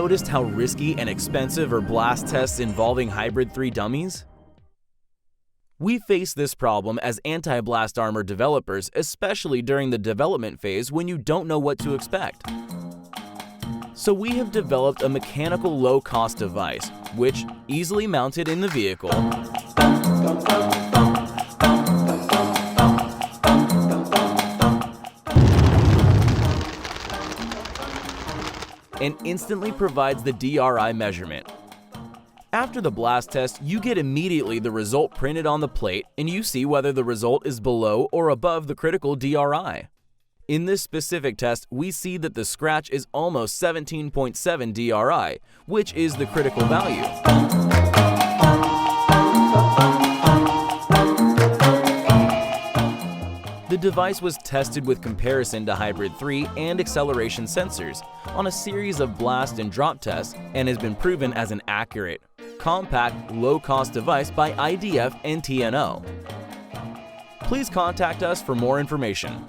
noticed how risky and expensive are blast tests involving Hybrid 3 dummies? We face this problem as anti-blast armor developers, especially during the development phase when you don't know what to expect. So we have developed a mechanical low-cost device, which, easily mounted in the vehicle, and instantly provides the DRI measurement. After the blast test, you get immediately the result printed on the plate, and you see whether the result is below or above the critical DRI. In this specific test, we see that the scratch is almost 17.7 DRI, which is the critical value. The device was tested with comparison to Hybrid 3 and acceleration sensors on a series of blast and drop tests and has been proven as an accurate, compact, low-cost device by IDF and TNO. Please contact us for more information.